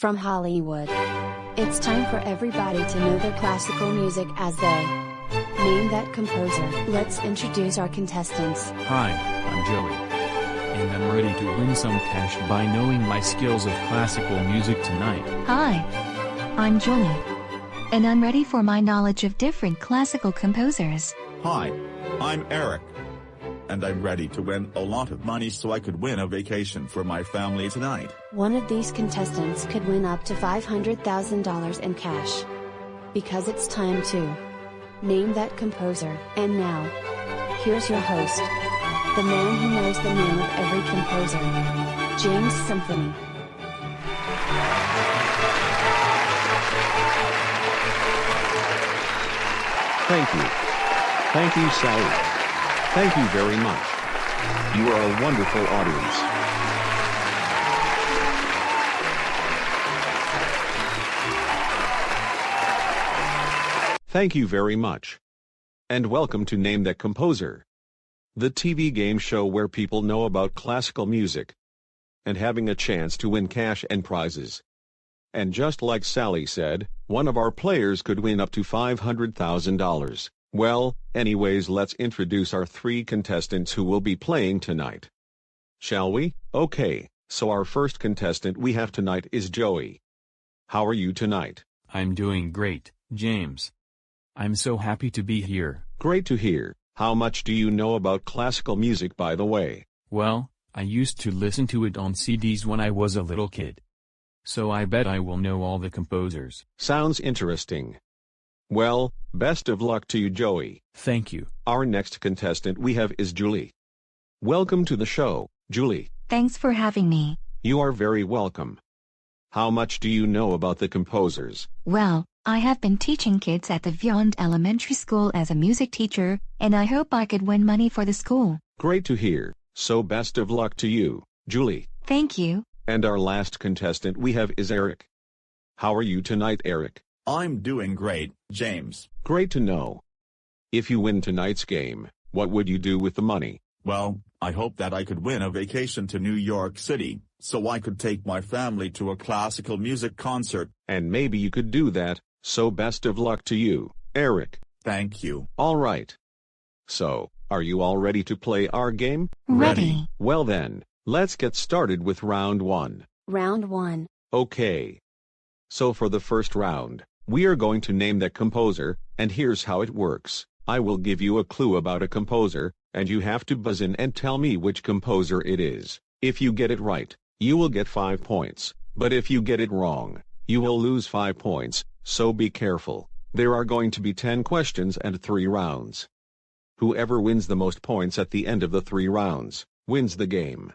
From Hollywood. It's time for everybody to know their classical music as they name that composer. Let's introduce our contestants. Hi, I'm Joey. And I'm ready to win some cash by knowing my skills of classical music tonight. Hi, I'm Julie. And I'm ready for my knowledge of different classical composers. Hi, I'm Eric. And I'm ready to win a lot of money so I could win a vacation for my family tonight. One of these contestants could win up to $500,000 in cash. Because it's time to name that composer. And now, here's your host, the man who knows the name of every composer, James Symphony. Thank you. Thank you, Sally. Thank you very much. You are a wonderful audience. Thank you very much. And welcome to Name That Composer, the TV game show where people know about classical music and having a chance to win cash and prizes. And just like Sally said, one of our players could win up to $500,000. Well, anyways, let's introduce our three contestants who will be playing tonight. Shall we? Okay, so our first contestant we have tonight is Joey. How are you tonight? I'm doing great, James. I'm so happy to be here. Great to hear. How much do you know about classical music, by the way? Well, I used to listen to it on CDs when I was a little kid. So I bet I will know all the composers. Sounds interesting. Well, best of luck to you, Joey. Thank you. Our next contestant we have is Julie. Welcome to the show, Julie. Thanks for having me. You are very welcome. How much do you know about the composers? Well, I have been teaching kids at the Vyond Elementary School as a music teacher, and I hope I could win money for the school. Great to hear. So best of luck to you, Julie. Thank you. And our last contestant we have is Eric. How are you tonight, Eric? I'm doing great, James. Great to know. If you win tonight's game, what would you do with the money? Well, I hope that I could win a vacation to New York City, so I could take my family to a classical music concert. And maybe you could do that, so best of luck to you, Eric. Thank you. All right. So, are you all ready to play our game? Ready. Well then, let's get started with round one. Round 1. Okay. So for the first round, we are going to name that composer, and here's how it works. I will give you a clue about a composer, and you have to buzz in and tell me which composer it is. If you get it right, you will get 5 points, but if you get it wrong, you will lose 5 points, so be careful. There are going to be 10 questions and 3 rounds. Whoever wins the most points at the end of the 3 rounds, wins the game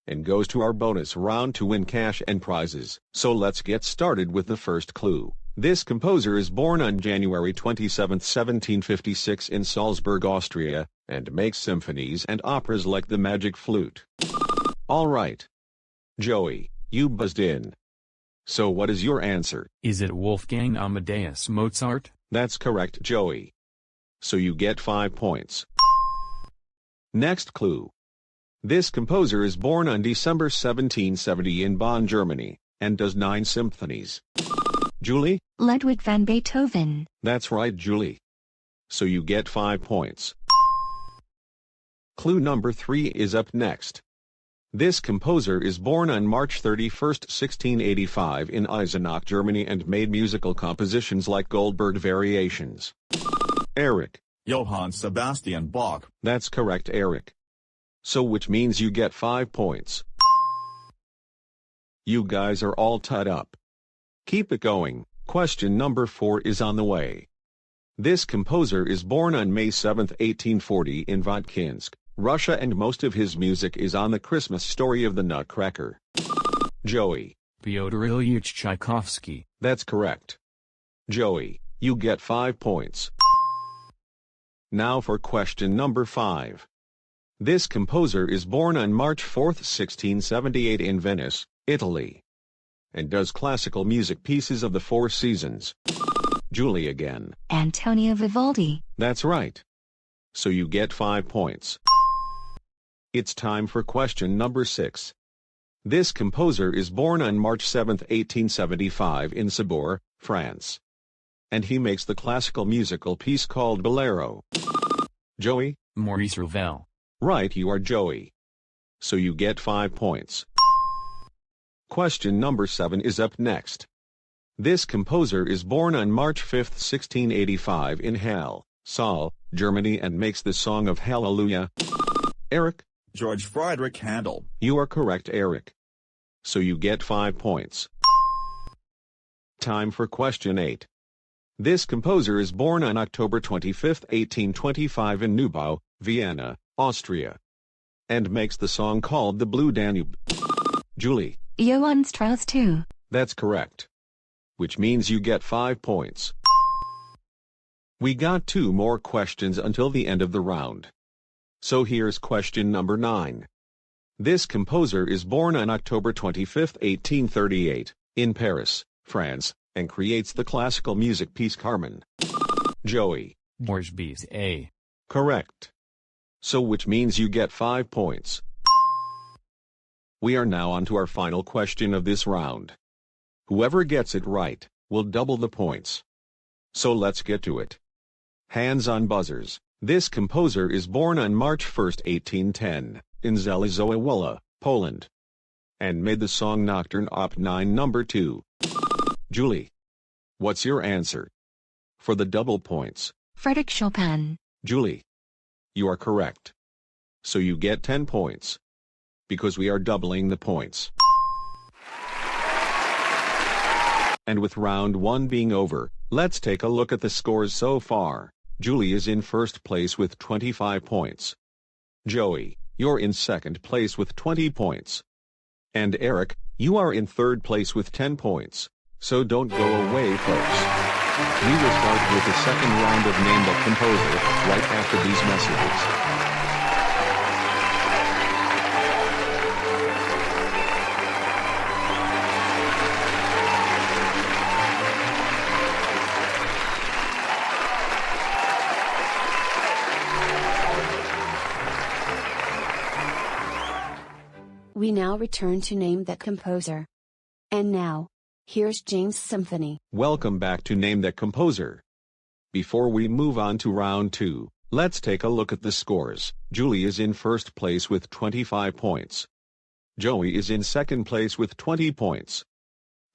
and goes to our bonus round to win cash and prizes. So let's get started with the first clue. This composer is born on January 27, 1756 in Salzburg, Austria, and makes symphonies and operas like The Magic Flute. All right. Joey, you buzzed in. So what is your answer? Is it Wolfgang Amadeus Mozart? That's correct, Joey. So you get 5 points. Next clue. This composer is born on December 1770 in Bonn, Germany, and does 9 symphonies. Julie? Ludwig van Beethoven. That's right, Julie. So you get 5 points. Clue number 3 is up next. This composer is born on March 31, 1685 in Eisenach, Germany and made musical compositions like Goldberg Variations. Eric? Johann Sebastian Bach. That's correct, Eric. So which means you get 5 points. You guys are all tied up. Keep it going. Question number 4 is on the way. This composer is born on May 7, 1840 in Votkinsk, Russia, and most of his music is on the Christmas story of the Nutcracker. Joey? Pyotr Ilyich Tchaikovsky. That's correct. Joey, you get 5 points. Now for question number 5. This composer is born on March 4, 1678 in Venice, Italy, and does classical music pieces of the 4 seasons. Julie again. Antonio Vivaldi. That's right. So you get 5 points. It's time for question number 6. This composer is born on March 7, 1875 in Sabour, France. And he makes the classical musical piece called Bolero. Joey? Maurice Ravel. Right, you are Joey. So you get 5 points. Question number 7 is up next. This composer is born on March 5, 1685 in Halle, Saale, Germany and makes the Song of Hallelujah. Eric? George Friedrich Handel. You are correct, Eric. So you get 5 points. Time for question 8. This composer is born on October 25, 1825 in Neubau, Vienna, Austria. And makes the song called The Blue Danube. Julie? Johann Strauss II. That's correct. Which means you get 5 points. We got 2 more questions until the end of the round. So here's question number 9. This composer is born on October 25, 1838, in Paris, France, and creates the classical music piece Carmen. Joey? Georges Bizet. Correct. So which means you get 5 points. We are now on to our final question of this round. Whoever gets it right will double the points. So let's get to it. Hands on buzzers. This composer is born on March 1, 1810, in Zelizowa, Poland. And made the song Nocturne Op. 9 No. 2. Julie? What's your answer? For the double points. Frédéric Chopin. Julie? You are correct. So you get 10 points. Because we are doubling the points. And with round 1 being over, let's take a look at the scores so far. Julie is in first place with 25 points. Joey, you're in second place with 20 points. And Eric, you are in third place with 10 points. So don't go away, folks. We will start with the second round of Name the Composer, right after these messages. We now return to Name That Composer. And now, here's James' Symphony. Welcome back to Name That Composer. Before we move on to round 2, let's take a look at the scores. Julie is in first place with 25 points. Joey is in second place with 20 points.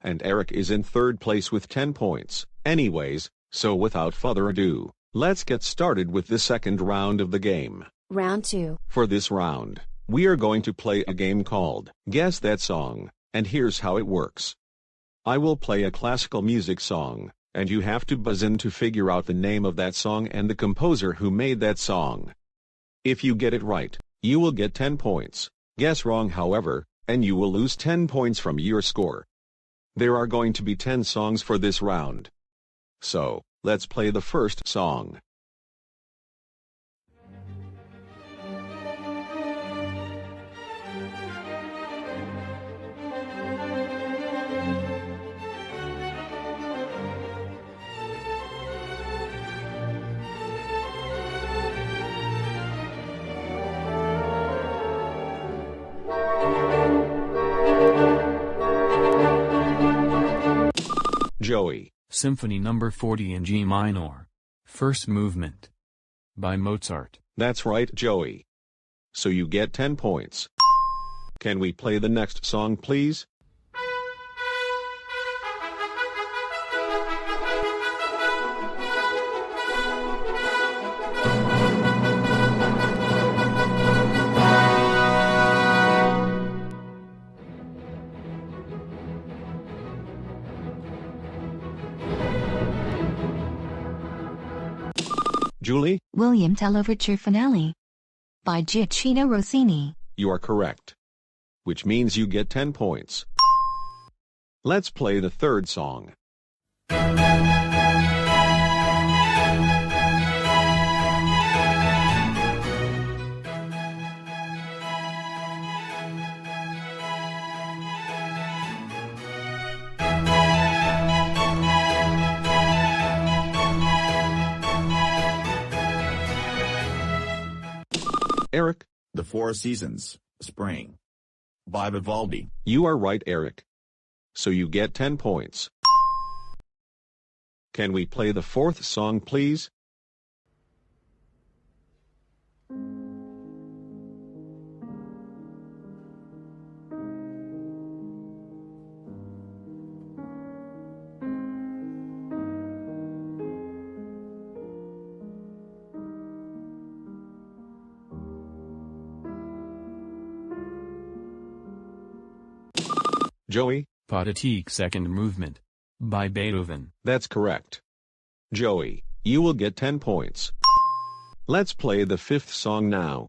And Eric is in third place with 10 points. Anyways, so without further ado, let's get started with the second round of the game. Round 2. For this round, we are going to play a game called Guess That Song, and here's how it works. I will play a classical music song, and you have to buzz in to figure out the name of that song and the composer who made that song. If you get it right, you will get 10 points. Guess wrong, however, and you will lose 10 points from your score. There are going to be 10 songs for this round. So, let's play the first song. Joey. Symphony No. 40 in G minor. First movement. By Mozart. That's right, Joey. So you get 10 points. Can we play the next song, please? Julie? William Tell Overture Finale. By Gioacchino Rossini. You are correct. Which means you get 10 points. Let's play the third song. Eric? The Four Seasons, Spring. by Vivaldi. You are right, Eric. So you get 10 points. Can we play the fourth song, please? Joey? Pathetique Second Movement by Beethoven. That's correct. Joey, you will get 10 points. Let's play the fifth song now.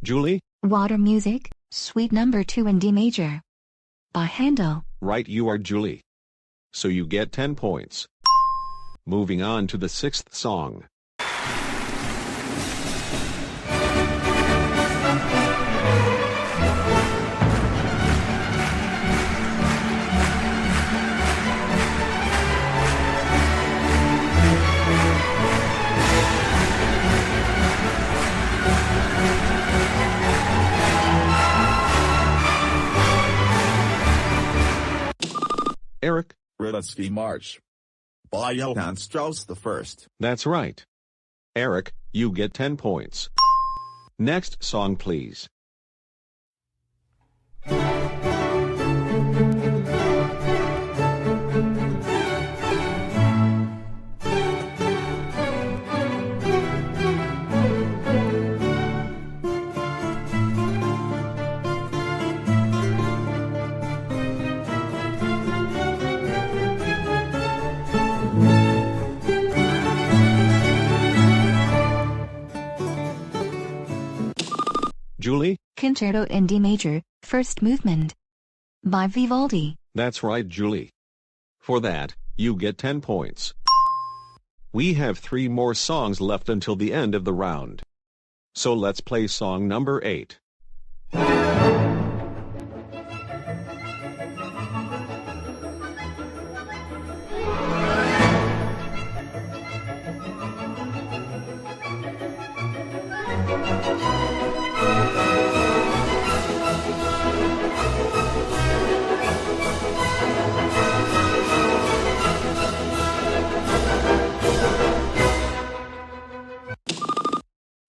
Julie? Water Music, Suite Number 2 in D major. By Handel. Right, you are Julie. So you get 10 points. Moving on to the sixth song. Eric? Radetzky March by Johann Strauss I. That's right. Eric, you get 10 points. Next song, please. Julie? Concerto in D major, First Movement. By Vivaldi. That's right, Julie. For that, you get 10 points. We have 3 more songs left until the end of the round. So let's play song number 8.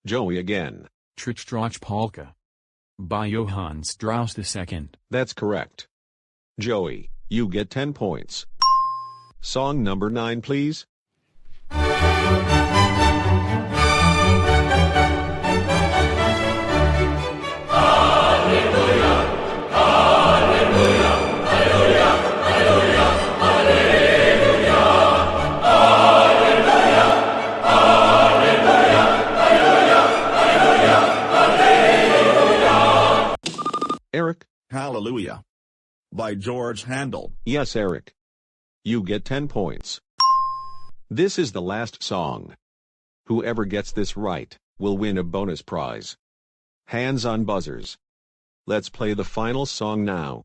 Joey again. Trittstrach Polka by Johann Strauss II. That's correct. Joey, you get 10 points. Song number 9, please. Eric? Hallelujah by George Handel. Yes, Eric. You get 10 points. This is the last song. Whoever gets this right will win a bonus prize. Hands on buzzers. Let's play the final song now.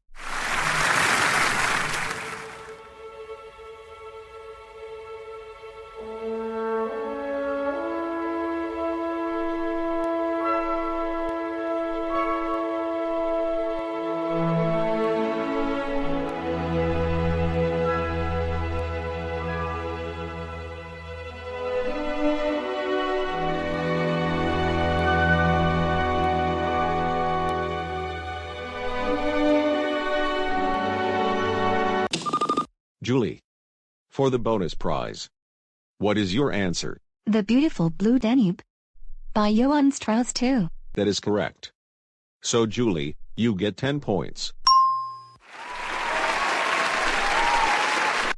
Julie. For the bonus prize. What is your answer? The Beautiful Blue Danube. By Johann Strauss II. That is correct. So Julie, you get 10 points.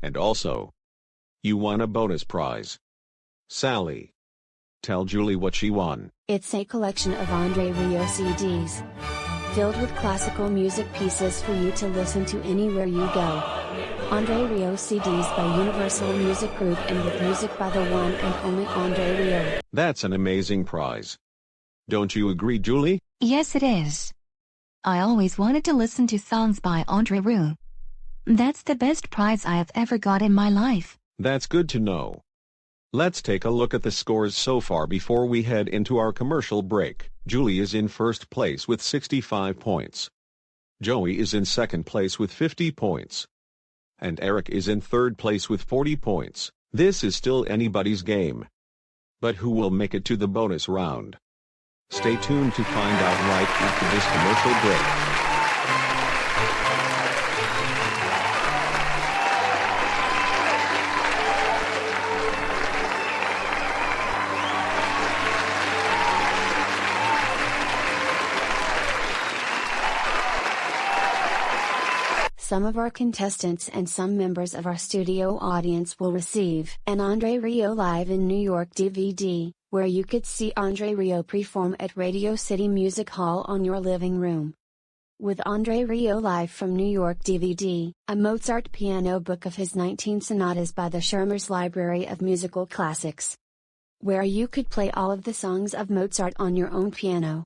And also, you won a bonus prize. Sally. Tell Julie what she won. It's a collection of Andre Rieu CDs. filled with classical music pieces for you to listen to anywhere you go. Andre Rieu CDs by Universal Music Group and with music by the one and only Andre Rieu. That's an amazing prize. Don't you agree, Julie? Yes, it is. I always wanted to listen to songs by Andre Rieu. That's the best prize I have ever got in my life. That's good to know. Let's take a look at the scores so far before we head into our commercial break. Julie is in first place with 65 points. Joey is in second place with 50 points. And Eric is in third place with 40 points. This is still anybody's game. But who will make it to the bonus round? Stay tuned to find out right after this commercial break. Some of our contestants and some members of our studio audience will receive an Andre Rieu Live in New York DVD, where you could see Andre Rieu perform at Radio City Music Hall on your living room. With Andre Rieu Live from New York DVD, a Mozart piano book of his 19 sonatas by the Schirmer's Library of Musical Classics, where you could play all of the songs of Mozart on your own piano,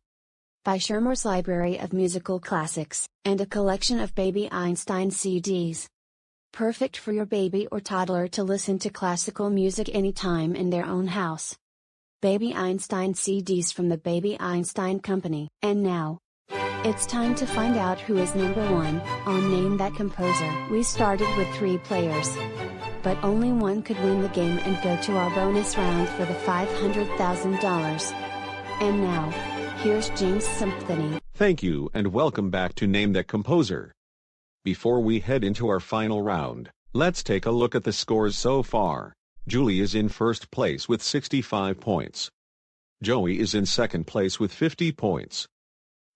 by Schirmer's Library of Musical Classics, and a collection of Baby Einstein CDs. Perfect for your baby or toddler to listen to classical music anytime in their own house. Baby Einstein CDs from the Baby Einstein Company. And now, it's time to find out who is number one on Name That Composer. We started with 3 players, but only one could win the game and go to our bonus round for the $500,000. And now, here's James Symphony. Thank you and welcome back to Name That Composer. Before we head into our final round, let's take a look at the scores so far. Julie is in first place with 65 points. Joey is in second place with 50 points.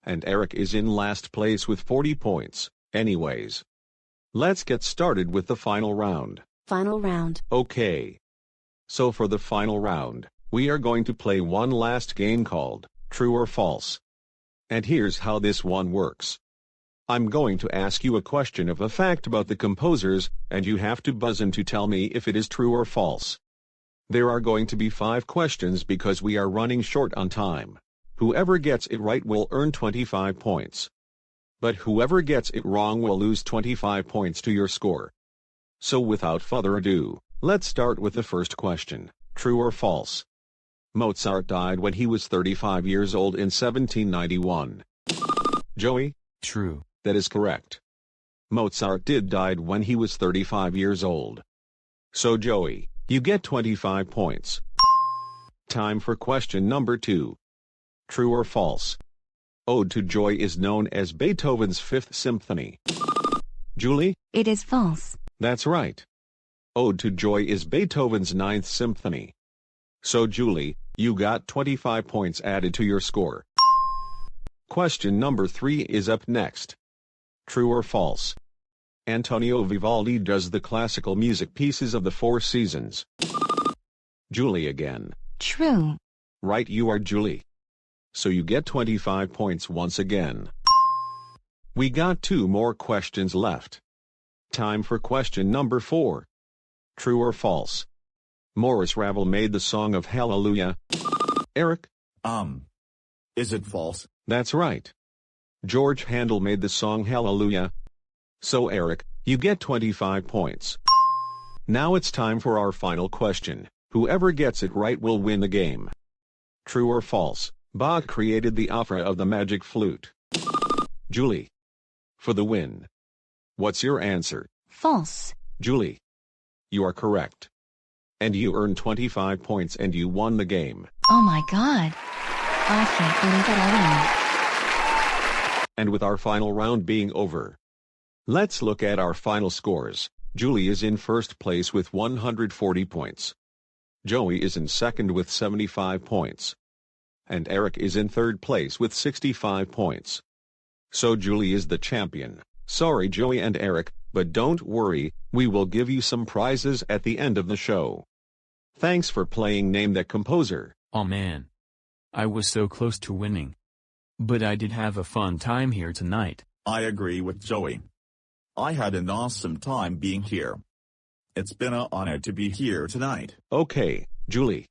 And Eric is in last place with 40 points. Anyways, let's get started with the final round. Final round. Okay. So for the final round, we are going to play one last game called True or False. And here's how this one works. I'm going to ask you a question of a fact about the composers, and you have to buzz in to tell me if it is true or false. There are going to be 5 questions because we are running short on time. Whoever gets it right will earn 25 points. But whoever gets it wrong will lose 25 points to your score. So without further ado, let's start with the first question. True or false? Mozart died when he was 35 years old in 1791. Joey? True. That is correct. Mozart did died when he was 35 years old. So Joey, you get 25 points. Time for question number 2. True or false? Ode to Joy is known as Beethoven's 5th Symphony. Julie? It is false. That's right. Ode to Joy is Beethoven's 9th Symphony. So Julie, you got 25 points added to your score. Question number 3 is up next. True or false? Antonio Vivaldi does the classical music pieces of the 4 seasons. Julie again. True. Right, you are, Julie. So you get 25 points once again. We got 2 more questions left. Time for question number 4. True or false? Maurice Ravel made the song of Hallelujah. Eric? Is it false? That's right. George Handel made the song Hallelujah. So Eric, you get 25 points. Now it's time for our final question. Whoever gets it right will win the game. True or false? Bach created the opera of the Magic Flute. Julie. For the win. What's your answer? False. Julie. You are correct. And you earned 25 points and you won the game. Oh my god. I can't believe that I won. And with our final round being over, let's look at our final scores. Julie is in first place with 140 points. Joey is in second with 75 points. And Eric is in third place with 65 points. So Julie is the champion. Sorry Joey and Eric, but don't worry, we will give you some prizes at the end of the show. Thanks for playing Name That Composer. Aw man. I was so close to winning. But I did have a fun time here tonight. I agree with Joey. I had an awesome time being here. It's been an honor to be here tonight. Okay, Julie.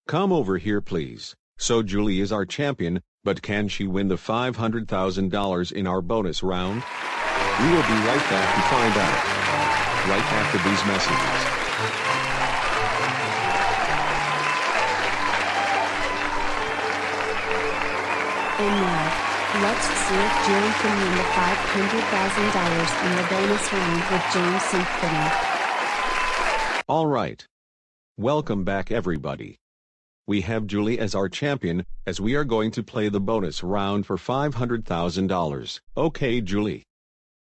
Come over here please. So Julie is our champion, but can she win the $500,000 in our bonus round? We will be right back to find out. Right after these messages. And now, let's see if Julie can win the $500,000 in the bonus round with James Symphony. Alright. Welcome back everybody. We have Julie as our champion, as we are going to play the bonus round for $500,000. Okay Julie.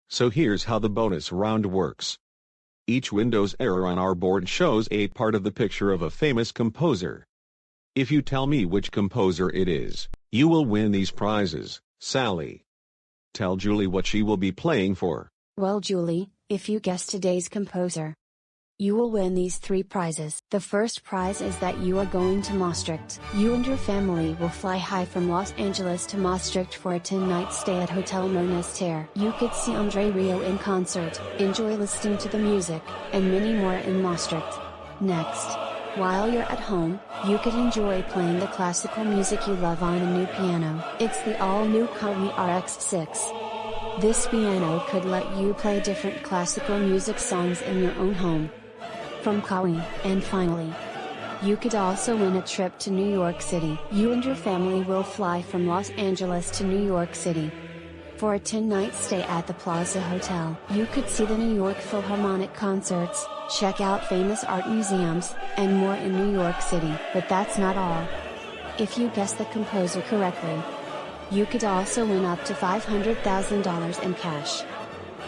So here's how the bonus round works. Each Windows error on our board shows a part of the picture of a famous composer. If you tell me which composer it is, you will win these prizes. Sally, tell Julie what she will be playing for. Well Julie, if you guess today's composer, you will win these 3 prizes. The first prize is that you are going to Maastricht. You and your family will fly high from Los Angeles to Maastricht for a 10-night stay at Hotel Monastery. You could see Andre Rieu in concert, enjoy listening to the music, and many more in Maastricht. Next, while you're at home, you could enjoy playing the classical music you love on a new piano. It's the all-new Kawi RX6. This piano could let you play different classical music songs in your own home. From Kawi. And finally, you could also win a trip to New York City. You and your family will fly from Los Angeles to New York City for a 10-night stay at the Plaza Hotel. You could see the New York Philharmonic concerts, check out famous art museums, and more in New York City. But that's not all. If you guess the composer correctly, you could also win up to $500,000 in cash.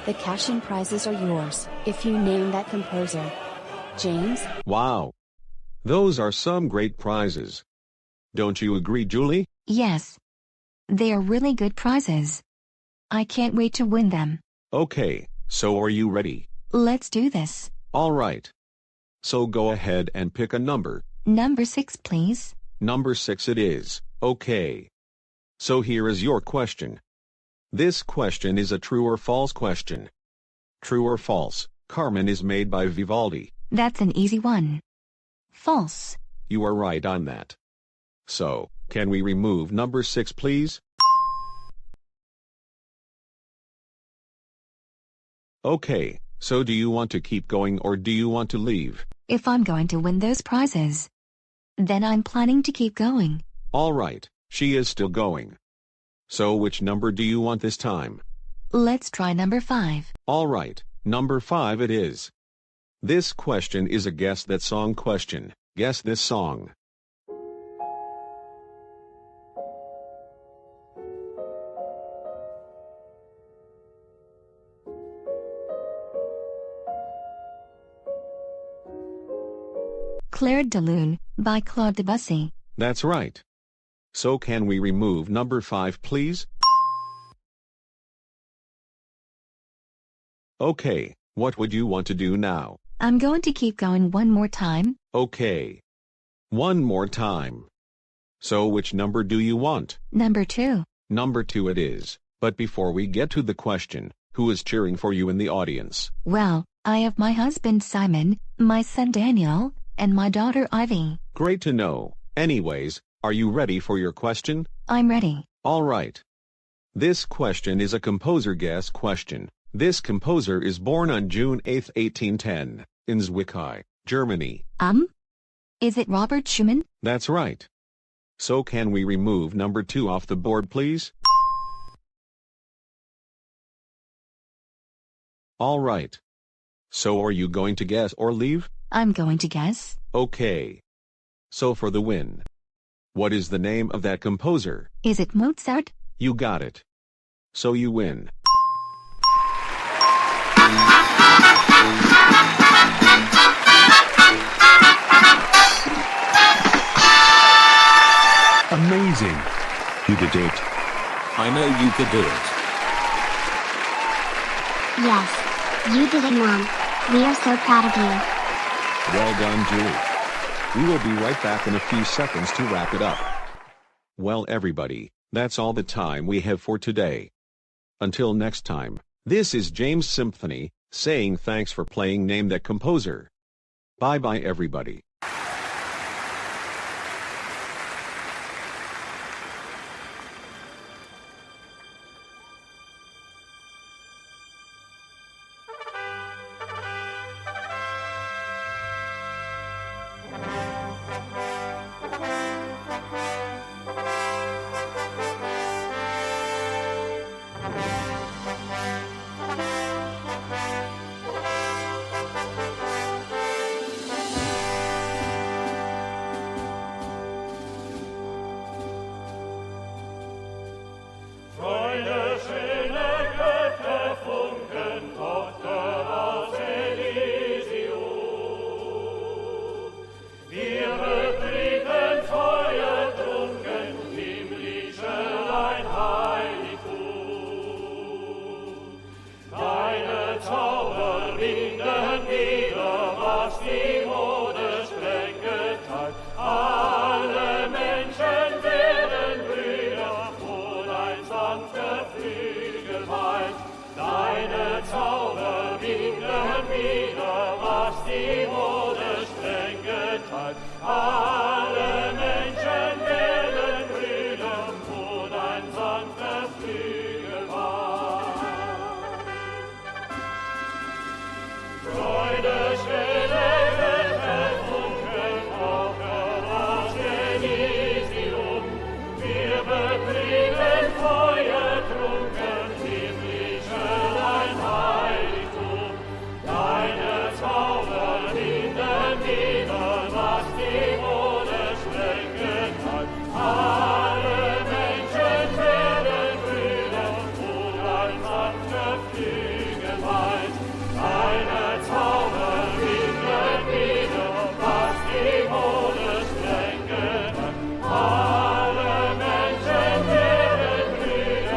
The cash and prizes are yours, if you name that composer. James? Wow. Those are some great prizes. Don't you agree, Julie? Yes. They are really good prizes. I can't wait to win them. Okay, so are you ready? Let's do this. Alright. So go ahead and pick a number. Number 6 please. Number 6 it is. Okay. So here is your question. This question is a true or false question. True or false, Carmen is made by Vivaldi. That's an easy one. False. You are right on that. So, can we remove number 6 please? Okay, so do you want to keep going or do you want to leave? If I'm going to win those prizes, then I'm planning to keep going. Alright, she is still going. So which number do you want this time? Let's try number 5. Alright, number 5 it is. This question is a guess that song question. Guess this song. Claire de Lune, by Claude Debussy. That's right. So can we remove number 5 please? Okay, what would you want to do now? I'm going to keep going one more time. Okay. One more time. So which number do you want? Number 2. Number 2 it is. But before we get to the question, who is cheering for you in the audience? Well, I have my husband Simon, my son Daniel, and my daughter Ivy. Great to know. Anyways, are you ready for your question? I'm ready. Alright. This question is a composer guess question. This composer is born on June 8, 1810, in Zwickau, Germany. Is it Robert Schumann? That's right. So can we remove number 2 off the board please? Alright. So are you going to guess or leave? I'm going to guess. Okay. So for the win. What is the name of that composer? Is it Mozart? You got it. So you win. Amazing. You did it. I know you could do it. Yes, you did it, Mom. We are so proud of you. Well done, Julie. We will be right back in a few seconds to wrap it up. Well everybody, That's all the time we have for today. Until next time, this is James Symphony, saying thanks for playing Name That Composer. Bye bye everybody.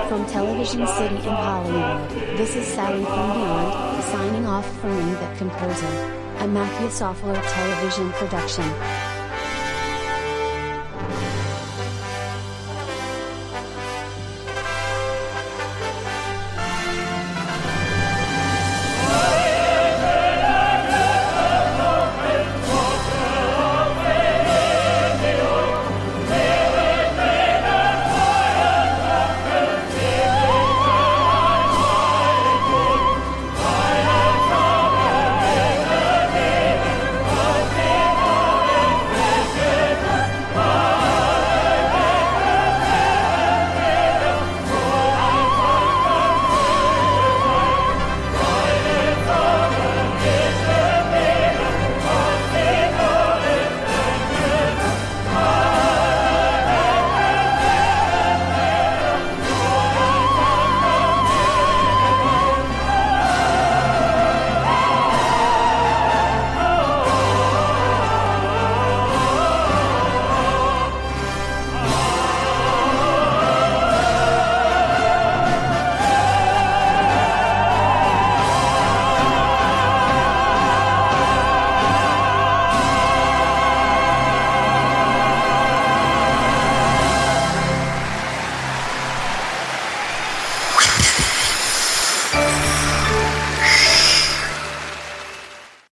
From Television City in Hollywood, this is Sally from Beyond, signing off for Name That Composer, a Matthew Software television production.